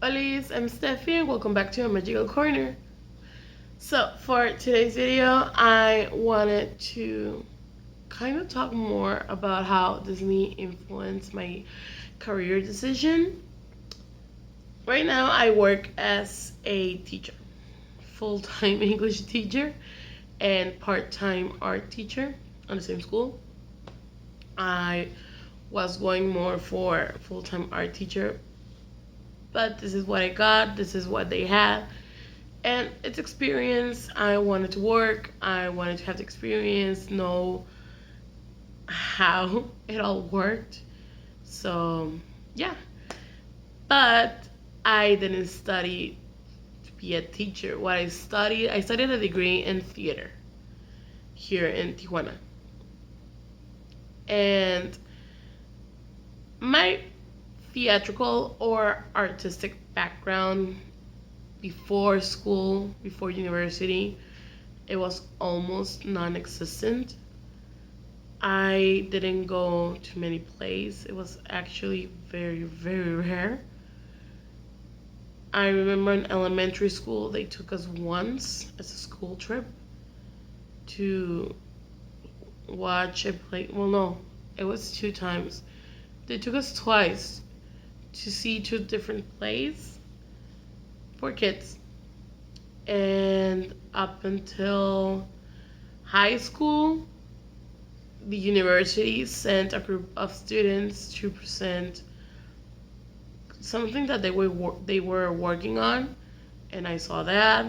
Holis, I'm Stephie and welcome back to a Magical Corner. So, for today's video, I wanted to kind of talk more about how Disney influenced my career decision. Right now, I work as a teacher, full-time English teacher and part-time art teacher on the same school. I was going more for full-time art teacher, but this is what I got, this is what they had, and it's experience. I wanted to work, I wanted to have the experience, know how it all worked. So yeah, but I didn't study to be a teacher. I studied a degree in theater here in Tijuana, and my theatrical or artistic background before school, before university, it was almost non-existent. I didn't go to many plays. It was actually very, very rare. I remember in elementary school, they took us once as a school trip to watch a play. Well, no, it was two times. They took us twice to see two different plays for kids. And up until high school, the university sent a group of students to present something that they were working on, and I saw that.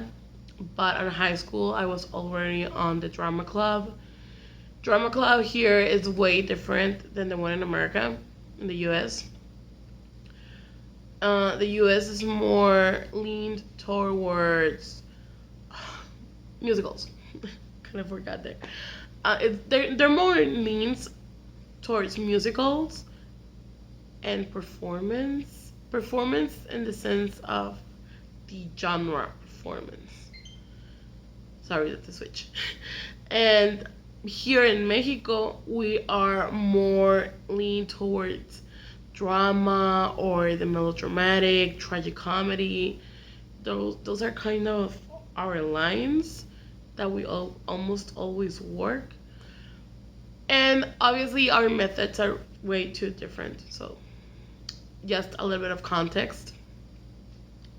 But in high school, I was already on the drama club. Drama club here is way different than the one in America, in the U.S. The U.S. is more leaned towards musicals. Kind of forgot there. They're more leans towards musicals and performance in the sense of the genre performance. Sorry, that's a switch. And here in Mexico, we are more lean towards drama or the melodramatic, tragic comedy. Those are kind of our lines that we almost always work. And obviously, our methods are way too different. So, just a little bit of context.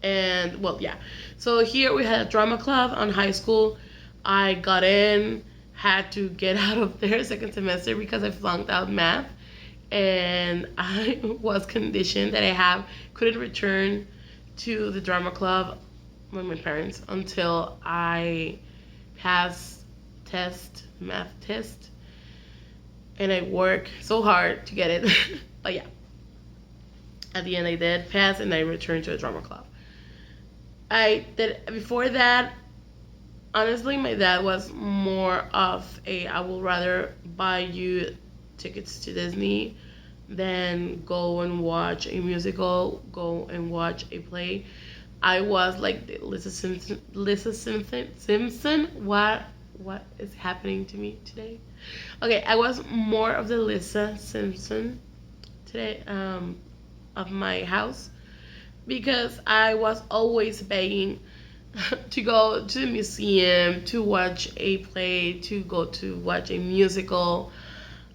And well, yeah. So here we had a drama club on high school. I got in, had to get out of there second semester because I flunked out math, and I was conditioned that couldn't return to the drama club with my parents until I passed math test, and I worked so hard to get it. But yeah, at the end I did pass, and I returned to a drama club. I did before that. Honestly, my dad was more of I will rather buy you tickets to Disney than go and watch a musical, go and watch a play. I was like the Lisa Simpson. What is happening to me today? Okay, I was more of the Lisa Simpson today, of my house, because I was always begging to go to the museum, to watch a play, to go to watch a musical.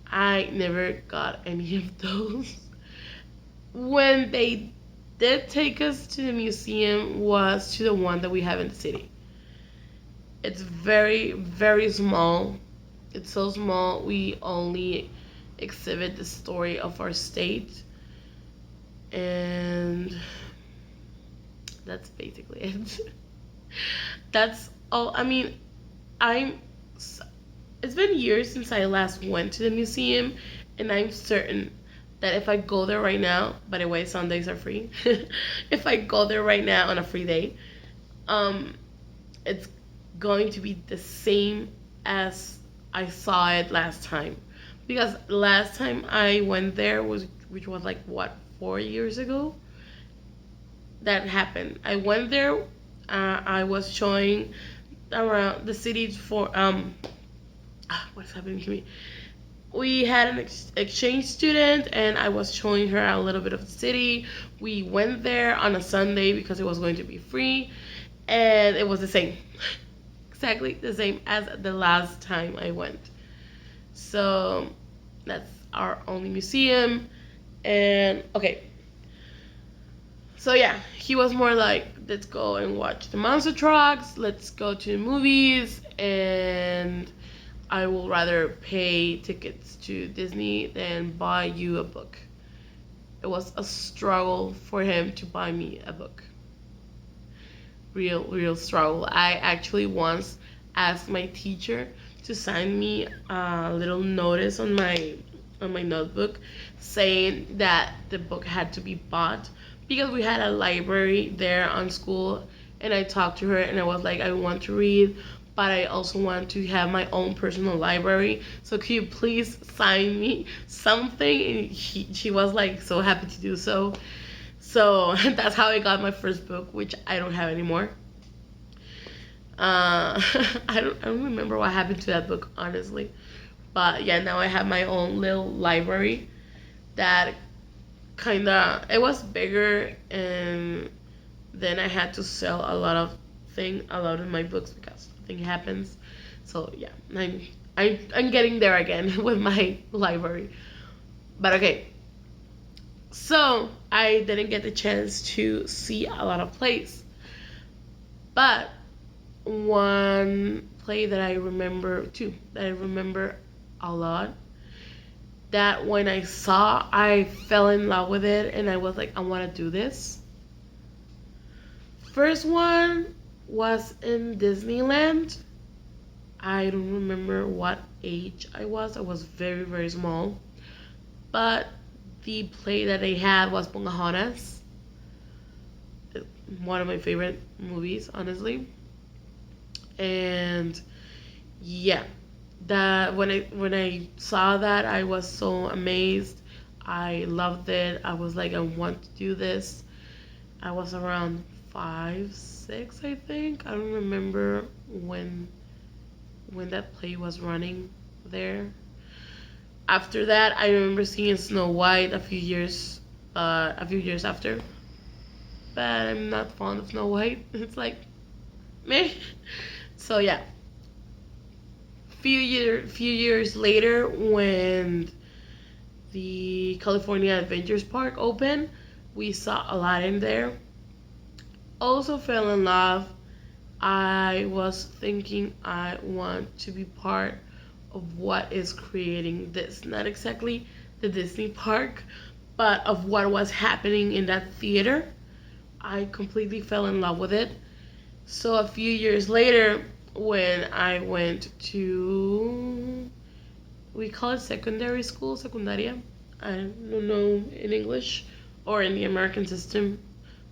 I never got any of those. When they did take us to the museum was to the one that we have in the city. It's very, very small. It's so small, we only exhibit the story of our state. And that's basically it. That's all. I mean, I'm. It's been years since I last went to the museum, and I'm certain that if I go there right now, by the way, Sundays are free. If I go there right now on a free day, it's going to be the same as I saw it last time. Because last time I went there which was like what, 4 years ago. That happened. I went there. I was showing around the city for what's happening to me. we had an exchange student, and I was showing her a little bit of the city. We went there on a Sunday because it was going to be free, and it was the same, exactly the same as the last time I went. So that's our only museum. And okay, so yeah, he was more like, let's go and watch the monster trucks, let's go to the movies, and I will rather pay tickets to Disney than buy you a book. It was a struggle for him to buy me a book. Real struggle. I actually once asked my teacher to sign me a little notice on my notebook saying that the book had to be bought because we had a library there on school, and I talked to her and I was like, I want to read, but I also want to have my own personal library. So could you please sign me something? And she was like so happy to do so. So that's how I got my first book, which I don't have anymore. I don't remember what happened to that book, honestly. But yeah, now I have my own little library that kinda, it was bigger, and then I had to sell a lot of my books because nothing happens. So yeah, I'm getting there again with my library. But okay, so I didn't get the chance to see a lot of plays, but one play that I remember a lot, that when I saw, I fell in love with it, and I was like, I want to do this. First one was in Disneyland. I don't remember what age I was. I was very, very small. But the play that they had was Pocahontas. One of my favorite movies, honestly. And yeah, that when I saw that, I was so amazed. I loved it. I was like, I want to do this. I was around 5, 6, I think. I don't remember when that play was running there. After that, I remember seeing Snow White a few years after. But I'm not fond of Snow White. It's like meh. So yeah, few years later, when the California Adventures Park opened, we saw Aladdin there. Also fell in love. I was thinking I want to be part of what is creating this. Not exactly the Disney park, but of what was happening in that theater. I completely fell in love with it. So a few years later, when I went to, we call it secondary school, secundaria. I don't know in English or in the American system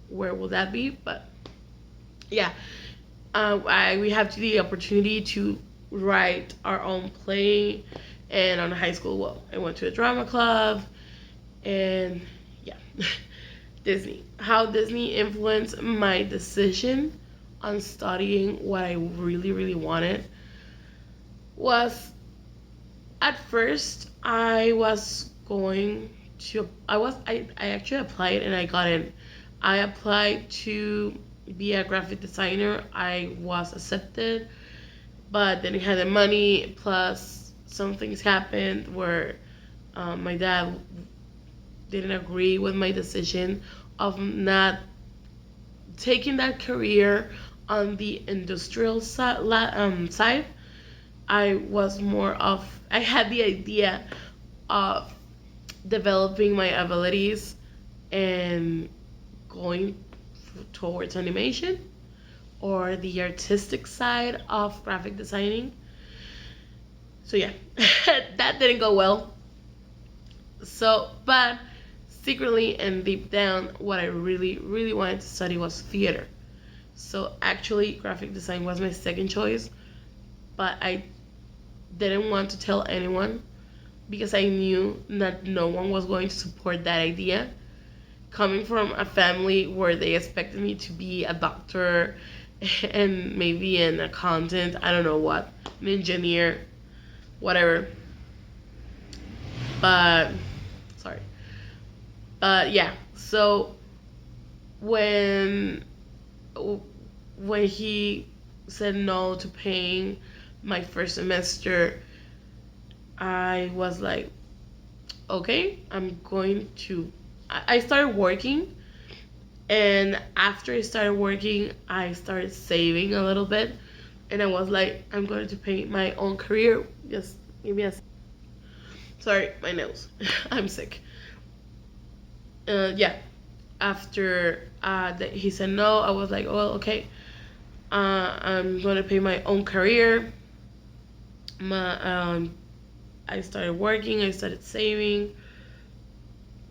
where will that be, but yeah, we have the opportunity to write our own play, and on high school, well, I went to a drama club, and yeah, Disney. How Disney influenced my decision on studying what I really, really wanted was, at first I actually applied and I got in. I applied to be a graphic designer. I was accepted, but then I had the money, plus some things happened where my dad didn't agree with my decision of not taking that career on the industrial side. I had the idea of developing my abilities and going towards animation or the artistic side of graphic designing. So yeah, that didn't go well. So, but secretly and deep down, what I really, really wanted to study was theater. So actually, graphic design was my second choice, but I didn't want to tell anyone because I knew that no one was going to support that idea. Coming from a family where they expected me to be a doctor and maybe an accountant, I don't know what, an engineer, whatever. But sorry. But yeah, so when when he said no to paying my first semester, I was like, okay, I'm going to. I started working, and after I started working, I started saving a little bit, and I was like, I'm going to pay my own career. Just give me a. Sorry, my nose. I'm sick. Yeah. After that he said no, I was like, well, okay. I'm going to pay my own career. I started working. I started saving.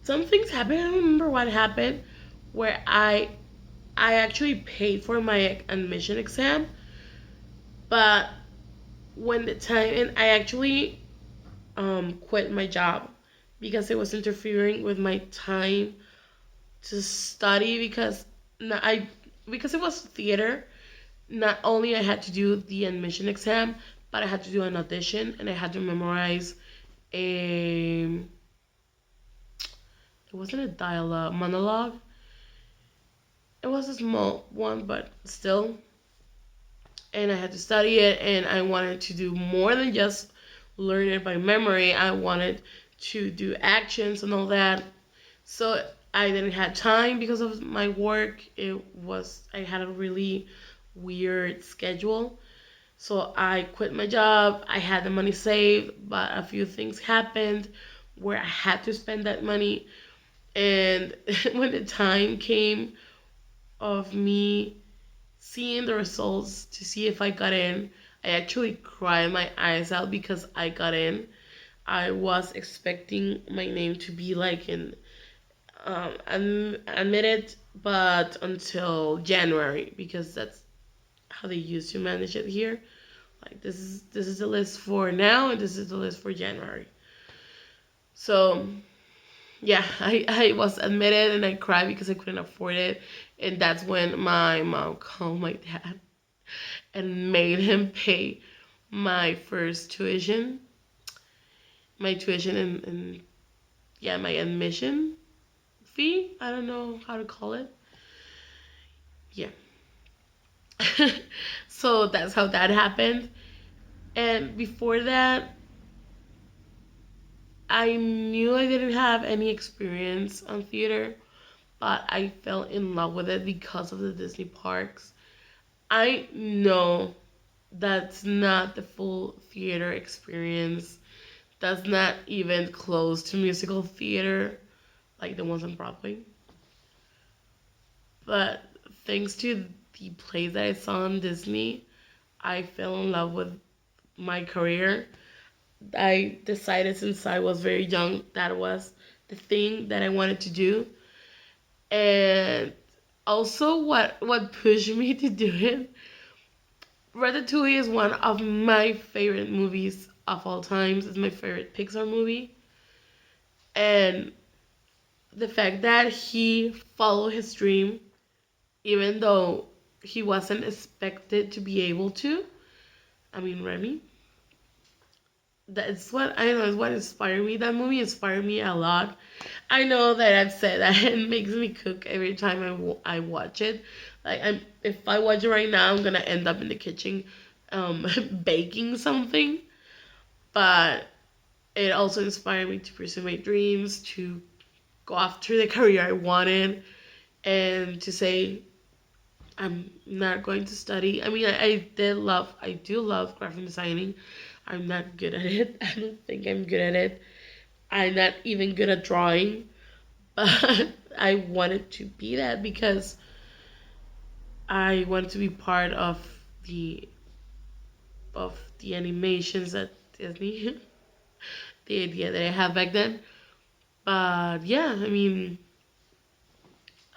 Some things happened. I don't remember what happened. Where I actually paid for my admission exam, but when the time and I actually quit my job because it was interfering with my time to study because it was theater. Not only I had to do the admission exam, but I had to do an audition and I had to memorize a. It wasn't a dialogue monologue. It was a small one, but still. And I had to study it, and I wanted to do more than just learn it by memory. I wanted to do actions and all that. So I didn't have time because of my work. I had a really weird schedule. So I quit my job. I had the money saved, but a few things happened where I had to spend that money. And when the time came of me seeing the results to see if I got in, I actually cried my eyes out because I got in. I was expecting my name to be like in admitted, but until January because that's how they used to manage it here. Like this is the list for now, and this is the list for January. So yeah, I was admitted and I cried because I couldn't afford it, and that's when my mom called my dad and made him pay my first tuition, my tuition and yeah, my admission fee. I don't know how to call it. Yeah. So that's how that happened. And before that, I knew I didn't have any experience on theater, but I fell in love with it because of the Disney parks. I know that's not the full theater experience. That's not even close to musical theater like the ones on Broadway. But thanks to the plays that I saw on Disney, I fell in love with my career. I decided since I was very young that was the thing that I wanted to do. And also what pushed me to do it. Ratatouille is one of my favorite movies of all times. It's my favorite Pixar movie. And the fact that he followed his dream even though he wasn't expected to be able to. I mean, Remy. That's what I know is what inspired me. That movie inspired me a lot. I know that I've said that it makes me cook every time I watch it. Like if I watch it right now, I'm gonna end up in the kitchen, baking something. But it also inspired me to pursue my dreams, to go after the career I wanted, and to say I'm not going to study. I mean, I do love graphic designing. I'm not good at it. I don't think I'm good at it. I'm not even good at drawing, but I wanted to be that because I wanted to be part the of the animations at Disney. The idea that I had back then. But yeah, I mean,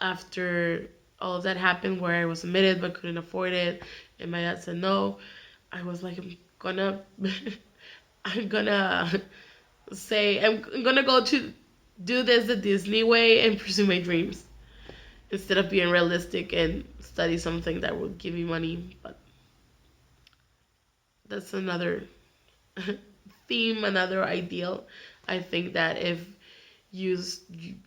after all of that happened where I was admitted but couldn't afford it and my dad said no, I was like I'm gonna I'm gonna go to do this the Disney way and pursue my dreams instead of being realistic and study something that will give me money. But that's another theme, another ideal. I think that if you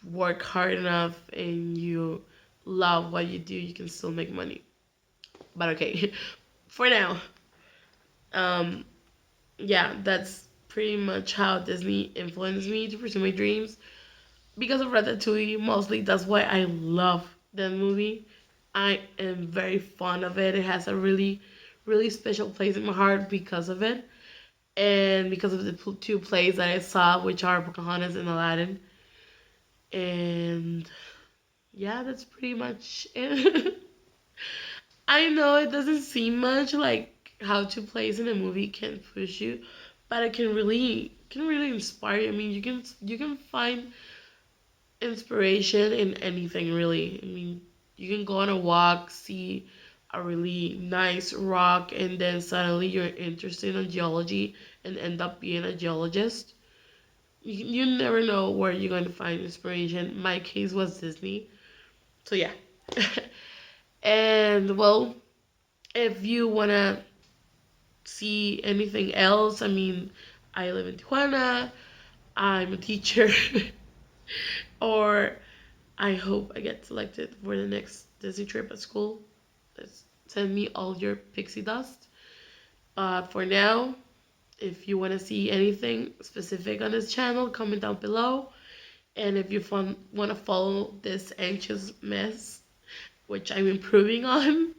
work hard enough and you love what you do, you can still make money. But okay, for now, um, yeah, that's pretty much how Disney influenced me to pursue my dreams. Because of Ratatouille, mostly that's why I love that movie. I am very fond of it. It has a really, really special place in my heart because of it, and because of the two plays that I saw, which are Pocahontas and Aladdin. And yeah, that's pretty much it. I know it doesn't seem much like how two plays in a movie can push you, but it can really inspire you. I mean, you can find inspiration in anything really. I mean, you can go on a walk, see a really nice rock, and then suddenly you're interested in geology and end up being a geologist. You never know where you're going to find inspiration. My case was Disney. So yeah. And well, if you want to see anything else, I mean, I live in Tijuana, I'm a teacher, or I hope I get selected for the next Disney trip at school. Send me all your pixie dust. For now, if you want to see anything specific on this channel, comment down below. And if you want to follow this anxious mess, which I'm improving on,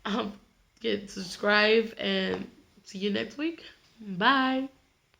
um, get subscribe and see you next week. Bye.